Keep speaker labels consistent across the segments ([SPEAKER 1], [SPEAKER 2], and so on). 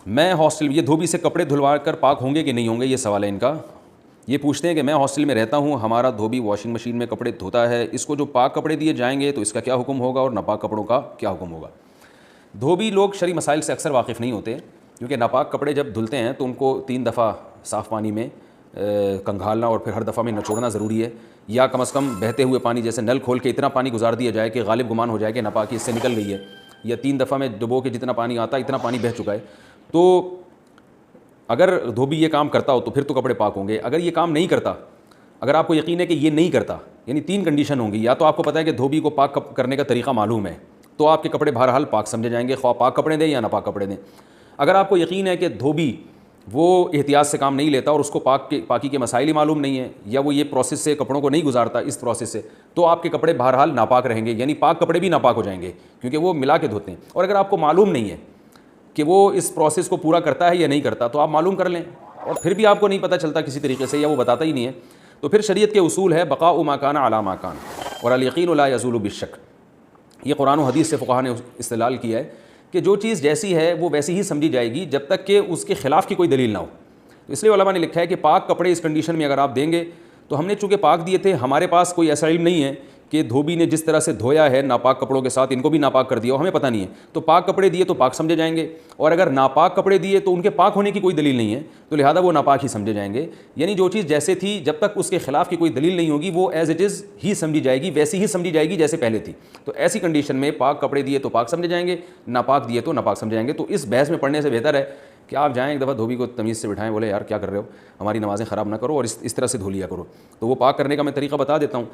[SPEAKER 1] میں ہاسٹل، یہ دھوبی سے کپڑے دھلوا کر پاک ہوں گے کہ نہیں ہوں گے، یہ سوال ہے ان کا. یہ پوچھتے ہیں کہ میں ہاسٹل میں رہتا ہوں، ہمارا دھوبی واشنگ مشین میں کپڑے دھوتا ہے، اس کو جو پاک کپڑے دیے جائیں گے تو اس کا کیا حکم ہوگا اور ناپاک کپڑوں کا کیا حکم ہوگا. دھوبی لوگ شرعی مسائل سے اکثر واقف نہیں ہوتے، کیونکہ ناپاک کپڑے جب دھلتے ہیں تو ان کو 3 دفعہ صاف پانی میں کنگھالنا اور پھر ہر دفعہ میں نچوڑنا ضروری ہے، یا کم از کم بہتے ہوئے پانی جیسے نل کھول کے اتنا پانی گزار دیا جائے کہ غالب گمان ہو جائے کہ ناپاکی اس سے نکل گئی ہے، یا 3 دفعہ میں ڈبو کے جتنا پانی آتا ہے اتنا پانی بہہ چکا ہے. تو اگر دھوبی یہ کام کرتا ہو تو پھر تو کپڑے پاک ہوں گے. اگر یہ کام نہیں کرتا، اگر آپ کو یقین ہے کہ یہ نہیں کرتا، یعنی 3 کنڈیشن ہوں گی، یا تو آپ کو پتہ ہے کہ دھوبی کو پاک کرنے کا طریقہ معلوم ہے تو آپ کے کپڑے بہرحال پاک سمجھے جائیں گے، خواہ پاک کپڑے دیں یا ناپاک کپڑے دیں. اگر آپ کو یقین ہے کہ دھوبی وہ احتیاط سے کام نہیں لیتا اور اس کو پاکی کے مسائل ہی معلوم نہیں ہے، یا وہ یہ پروسیس سے کپڑوں کو نہیں گزارتا اس پروسیس سے، تو آپ کے کپڑے بہرحال ناپاک رہیں گے، یعنی پاک کپڑے بھی ناپاک ہو جائیں گے کیونکہ وہ ملا کے دھوتے ہیں. اور اگر آپ کو معلوم نہیں ہے کہ وہ اس پروسیس کو پورا کرتا ہے یا نہیں کرتا تو آپ معلوم کر لیں، اور پھر بھی آپ کو نہیں پتہ چلتا کسی طریقے سے، یا وہ بتاتا ہی نہیں ہے، تو پھر شریعت کے اصول ہے بقاء ما کان علی ما کان اور الیقین لا یزول بالشک. یہ قرآن و حدیث سے فقہا نے استدلال کیا ہے کہ جو چیز جیسی ہے وہ ویسی ہی سمجھی جائے گی جب تک کہ اس کے خلاف کی کوئی دلیل نہ ہو. اس لیے علماء نے لکھا ہے کہ پاک کپڑے اس کنڈیشن میں اگر آپ دیں گے تو ہم نے چونکہ پاک دیے تھے، ہمارے پاس کوئی ایسا علم نہیں ہے کہ دھوبی نے جس طرح سے دھویا ہے ناپاک کپڑوں کے ساتھ ان کو بھی ناپاک کر دیا ہو، ہمیں پتہ نہیں ہے، تو پاک کپڑے دیے تو پاک سمجھے جائیں گے، اور اگر ناپاک کپڑے دیے تو ان کے پاک ہونے کی کوئی دلیل نہیں ہے تو لہذا وہ ناپاک ہی سمجھے جائیں گے. یعنی جو چیز جیسے تھی جب تک اس کے خلاف کی کوئی دلیل نہیں ہوگی وہ ایز اٹ از ہی سمجھی جائے گی، ویسی ہی سمجھی جائے گی جیسے پہلے تھی. تو ایسی کنڈیشن میں پاک کپڑے دیے تو پاک سمجھے جائیں گے، ناپاک دیے تو ناپاک سمجھے جائیں گے. تو اس بحث میں پڑھنے سے بہتر ہے کہ آپ جائیں ایک دفعہ دھوبی کو تمیز سے بٹھائیں، بولے یار کیا کر رہے ہو، ہماری نمازیں خراب نہ کرو اور اس طرح سے دھو لیا کرو. تو وہ پاک کرنے کا میں طریقہ بتا دیتا ہوں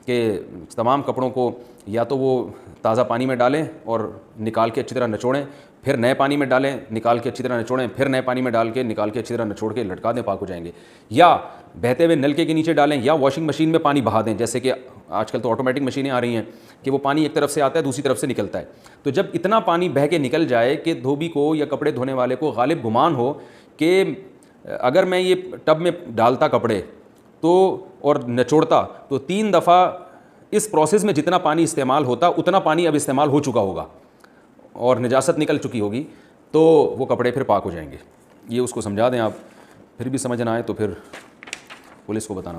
[SPEAKER 1] کہ تمام کپڑوں کو یا تو وہ تازہ پانی میں ڈالیں اور نکال کے اچھی طرح نچوڑیں، پھر نئے پانی میں ڈالیں، نکال کے اچھی طرح نچوڑیں، پھر نئے پانی میں ڈال کے نکال کے اچھی طرح نچوڑ کے لٹکا دیں، پاک ہو جائیں گے. یا بہتے ہوئے نلکے کے نیچے ڈالیں، یا واشنگ مشین میں پانی بہا دیں، جیسے کہ آج کل تو آٹومیٹک مشینیں آ رہی ہیں کہ وہ پانی ایک طرف سے آتا ہے دوسری طرف سے نکلتا ہے. تو جب اتنا پانی بہہ کے نکل جائے کہ دھوبی کو یا کپڑے دھونے والے کو غالب گمان ہو کہ اگر میں یہ ٹب میں ڈالتا کپڑے تو اور نچوڑتا تو 3 دفعہ اس پروسیس میں جتنا پانی استعمال ہوتا اتنا پانی اب استعمال ہو چکا ہوگا اور نجاست نکل چکی ہوگی، تو وہ کپڑے پھر پاک ہو جائیں گے. یہ اس کو سمجھا دیں آپ، پھر بھی سمجھ نہ آئے تو پھر پولیس کو بتانا.